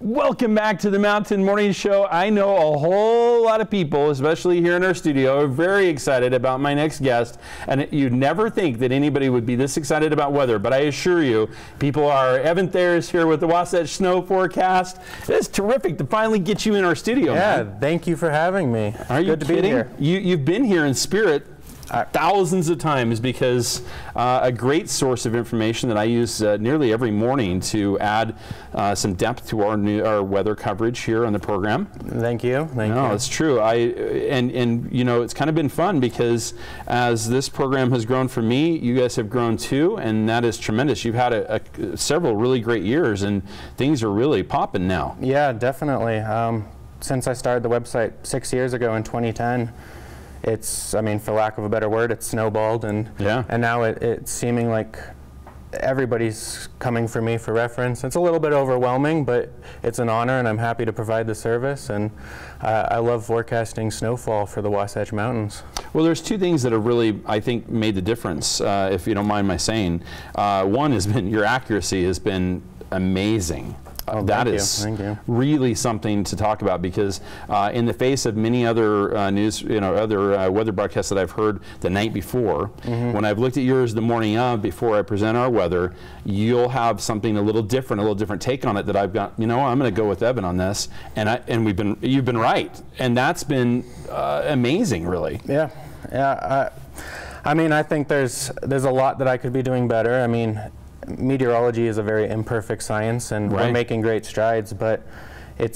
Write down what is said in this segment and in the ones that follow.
Welcome back to the Mountain Morning Show. I know a whole lot of people, especially here in our studio, are very excited about my next guest. And you'd never think that anybody would be this excited about weather, but I assure you, people are. Evan Thayer is here with the Wasatch Snow Forecast. It's terrific to finally get you in our studio, yeah, man. Thank you for having me. Are you Good to be kidding? here. You've been here in spirit thousands of times, because a great source of information that I use nearly every morning to add some depth to our weather coverage here on the program. Thank you. Thank you. No, it's true. And you know, it's kind of been fun, because as this program has grown for me, you guys have grown too, and that is tremendous. You've had several really great years, and things are really popping now. Yeah, definitely. Since I started the website 6 years ago in 2010, it's, I mean, for lack of a better word, it's snowballed, and now it's seeming like everybody's coming for me for reference. It's a little bit overwhelming, but it's an honor, and I'm happy to provide the service. And I love forecasting snowfall for the Wasatch Mountains. Well, there's two things that have really, I think, made the difference, if you don't mind my saying. One has been your accuracy has been amazing. Oh, that is really something to talk about, because in the face of many other other weather broadcasts that I've heard the night before, when I've looked at yours the morning of, before I present our weather, you'll have something a little different take on it that I've got, you know, I'm going to go with Evan on this, and you've been right, and that's been amazing, really. Yeah, yeah. I mean, I think there's a lot that I could be doing better. I mean, meteorology is a very imperfect science, and we're making great strides, but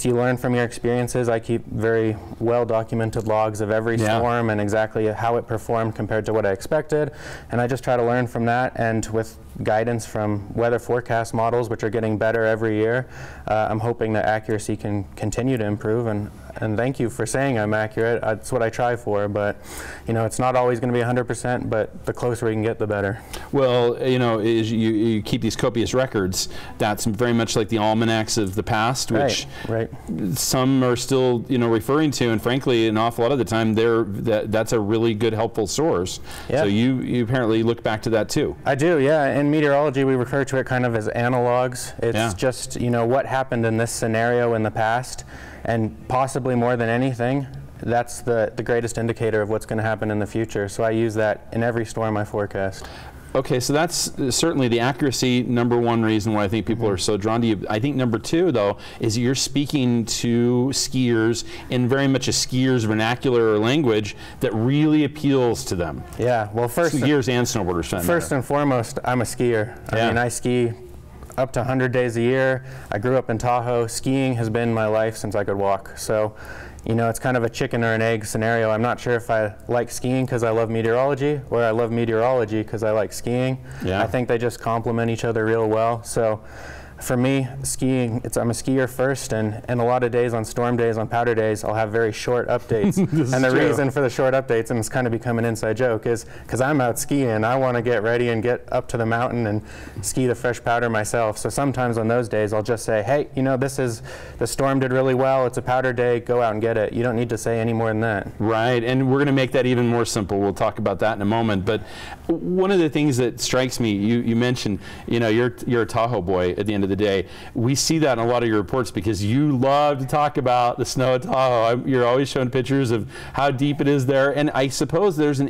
you learn from your experiences. I keep very well documented logs of every storm and exactly how it performed compared to what I expected, and I just try to learn from that, and with guidance from weather forecast models, which are getting better every year, I'm hoping that accuracy can continue to improve, and thank you for saying I'm accurate. That's what I try for, but you know, it's not always going to be 100%, but the closer we can get, the better. Well, you know, you keep these copious records. That's very much like the almanacs of the past, which some are still, you know, referring to, and frankly, an awful lot of the time, that's a really good, helpful source. Yeah. So you apparently look back to that too. I do, yeah. In meteorology, we refer to it kind of as analogs. It's just, you know, what happened in this scenario in the past, and possibly more than anything, that's the greatest indicator of what's going to happen in the future. So I use that in every storm I forecast. Okay, so that's certainly the accuracy, number one reason why I think people are so drawn to you. I think number two, though, is you're speaking to skiers in very much a skier's vernacular or language that really appeals to them. Yeah, well, skiers and snowboarders. First and foremost, I'm a skier. I mean, I ski up to 100 days a year. I grew up in Tahoe. Skiing has been my life since I could walk. So, you know, it's kind of a chicken or an egg scenario. I'm not sure if I like skiing because I love meteorology, or I love meteorology because I like skiing. Yeah. I think they just complement each other real well. So for me, skiing, I'm a skier first, and a lot of days on storm days, on powder days, I'll have very short updates. And the reason for the short updates, and it's kind of become an inside joke, is because I'm out skiing. I want to get ready and get up to the mountain and ski the fresh powder myself. So sometimes on those days, I'll just say, hey, you know, the storm did really well. It's a powder day. Go out and get it. You don't need to say any more than that. Right, and we're going to make that even more simple. We'll talk about that in a moment. But one of the things that strikes me, you mentioned, you know, you're a Tahoe boy at the end of the day. We see that in a lot of your reports, because you love to talk about the snow at Tahoe. You're always showing pictures of how deep it is there, and I suppose that's an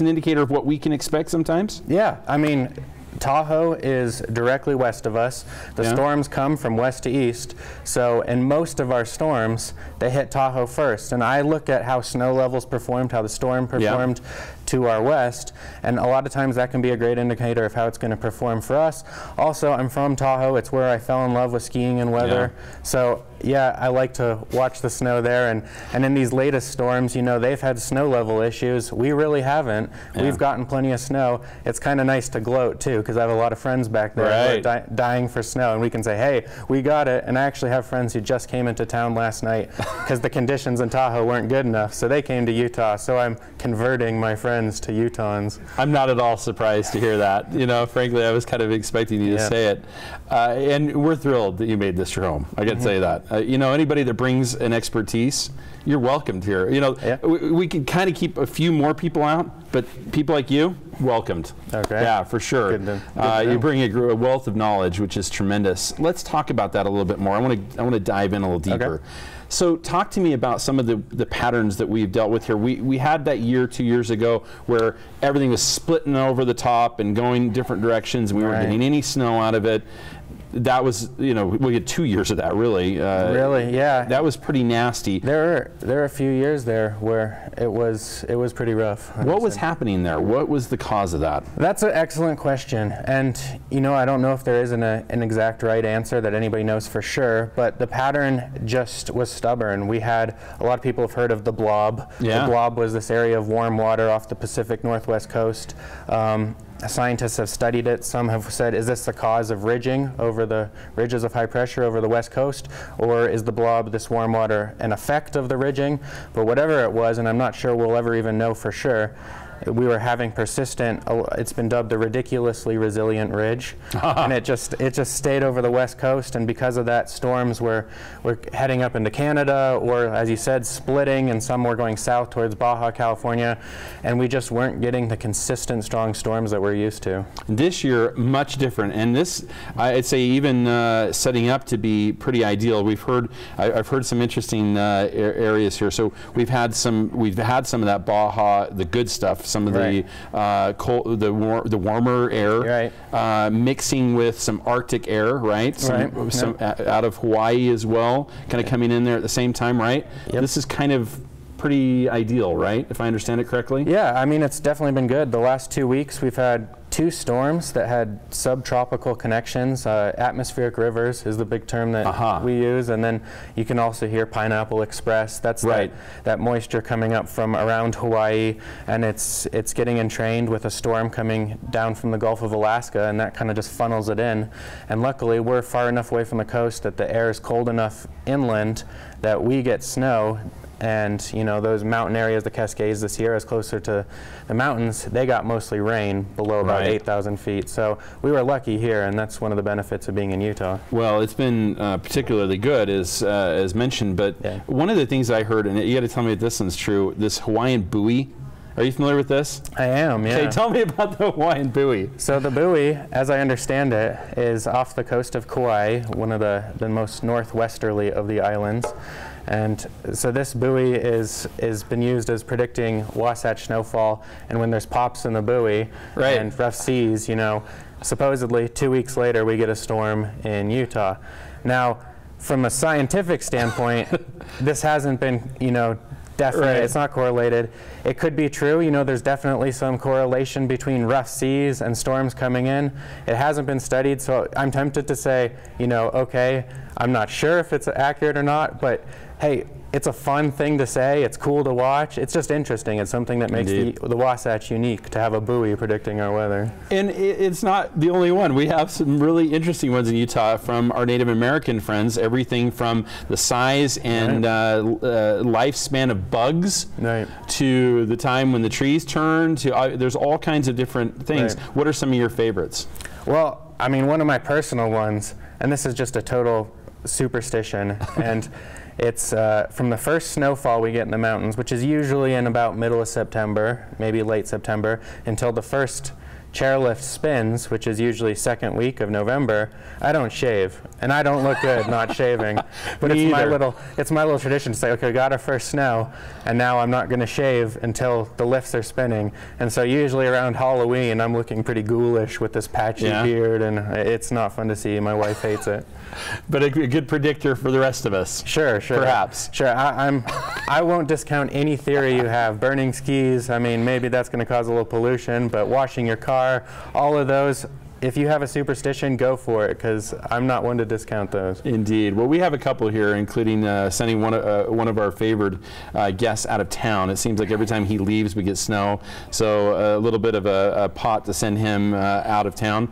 indicator of what we can expect sometimes. Yeah, I mean, Tahoe is directly west of us. The storms come from west to east, so in most of our storms, they hit Tahoe first. And I look at how snow levels performed, how the storm performed to our west, and a lot of times that can be a great indicator of how it's going to perform for us. Also, I'm from Tahoe. It's where I fell in love with skiing and weather. So yeah, I like to watch the snow there, and in these latest storms, you know, they've had snow level issues. We really haven't. We've gotten plenty of snow. It's kind of nice to gloat too, because I have a lot of friends back there who are dying for snow, and we can say, hey, we got it. And I actually have friends who just came into town last night because the conditions in Tahoe weren't good enough, so they came to Utah. So I'm converting my friends to Utahns. I'm not at all surprised to hear that. You know, frankly, I was kind of expecting you to say it. And we're thrilled that you made this your home. I got to say that. You know, anybody that brings an expertise, you're welcomed here. You know, we can kind of keep a few more people out, but people like you, welcomed. Okay. Yeah, for sure. Good to you bring a wealth of knowledge, which is tremendous. Let's talk about that a little bit more. I want to dive in a little deeper. Okay. So talk to me about some of the patterns that we've dealt with here. We had that 2 years ago where everything was splitting over the top and going different directions, and we weren't getting any snow out of it. That was, we had 2 years of that, really. Really, yeah. That was pretty nasty. There are a few years there where it was pretty rough. What was happening there? What was the cause of that? That's an excellent question, and I don't know if there isn't an exact right answer that anybody knows for sure, but the pattern just was stubborn. We had, a lot of people have heard of the blob. Yeah. The blob was this area of warm water off the Pacific Northwest coast. Scientists have studied it. Some have said, is this the cause of ridging over the ridges of high pressure over the west coast, or is the blob, this warm water, an effect of the ridging? But whatever it was, and I'm not sure we'll ever even know for sure, we were having persistent, it's been dubbed the ridiculously resilient ridge, and it just stayed over the west coast, and because of that, storms were heading up into Canada, or as you said, splitting, and some were going south towards Baja California, and we just weren't getting the consistent strong storms that we're used to. This year, much different, and this, I'd say, even setting up to be pretty ideal. I've heard some interesting areas here. So we've had some of that Baja, the good stuff. Some of the the warmer air, mixing with some Arctic air, right? Some out of Hawaii as well, kind of coming in there at the same time, right? Yep. This is kind of pretty ideal, right? If I understand it correctly. Yeah, I mean, it's definitely been good. The last 2 weeks, we've had 2 storms that had subtropical connections. Atmospheric rivers is the big term that we use, and then you can also hear Pineapple Express. That's that moisture coming up from around Hawaii, and it's getting entrained with a storm coming down from the Gulf of Alaska, and that kind of just funnels it in. And luckily, we're far enough away from the coast that the air is cold enough inland that we get snow. And those mountain areas, the Cascades, the Sierras closer to the mountains, they got mostly rain below about 8,000 feet. So we were lucky here, and that's one of the benefits of being in Utah. Well, it's been particularly good, as mentioned. But one of the things I heard, and you got to tell me if this one's true, this Hawaiian buoy. Are you familiar with this? I am, yeah. Okay, tell me about the Hawaiian buoy. So the buoy, as I understand it, is off the coast of Kauai, one of the most northwesterly of the islands. And so this buoy is been used as predicting Wasatch snowfall, and when there's pops in the buoy and rough seas, supposedly 2 weeks later we get a storm in Utah. Now, from a scientific standpoint, this hasn't been, definite. It's not correlated. It could be true. There's definitely some correlation between rough seas and storms coming in. It hasn't been studied, so I'm tempted to say, okay, I'm not sure if it's accurate or not, but hey, it's a fun thing to say. It's cool to watch. It's just interesting. It's something that makes the Wasatch unique, to have a buoy predicting our weather. And it's not the only one. We have some really interesting ones in Utah from our Native American friends. Everything from the size and lifespan of bugs to the time when the trees turn. To there's all kinds of different things. What are some of your favorites? Well, I mean, one of my personal ones, and this is just a total superstition, and it's from the first snowfall we get in the mountains, which is usually in about middle of September, maybe late September, until the first chairlift spins, which is usually second week of November. I don't shave, and I don't look good not shaving. But it's my little tradition to say, okay, we got our first snow, and now I'm not going to shave until the lifts are spinning. And so usually around Halloween, I'm looking pretty ghoulish with this patchy beard, and it's not fun to see. My wife hates it. But a good predictor for the rest of us. Sure. Perhaps. Sure. I won't discount any theory you have. Burning skis, I mean, maybe that's going to cause a little pollution, but washing your car, all of those, if you have a superstition, go for it, because I'm not one to discount those. Indeed. Well, we have a couple here, including sending one of our favored guests out of town. It seems like every time he leaves, we get snow. So a little bit of a pot to send him out of town.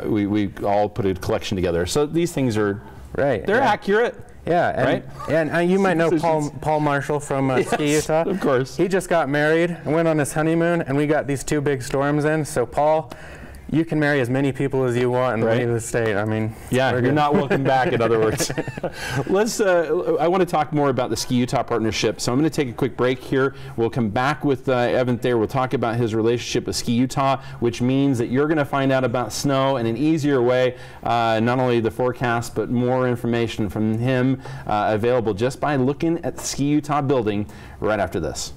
We all put a collection together. So these things are they're accurate. Yeah, and you might know Paul Marshall from Ski Utah. Of course. He just got married and went on his honeymoon, and we got these 2 big storms in. So Paul, You can marry as many people as you want in the state. I mean, yeah, you're not welcome back, in other words. I want to talk more about the Ski Utah partnership, so I'm going to take a quick break here. We'll come back with Evan Thayer. We'll talk about his relationship with Ski Utah, which means that you're going to find out about snow in an easier way, not only the forecast, but more information from him available just by looking at the Ski Utah building right after this.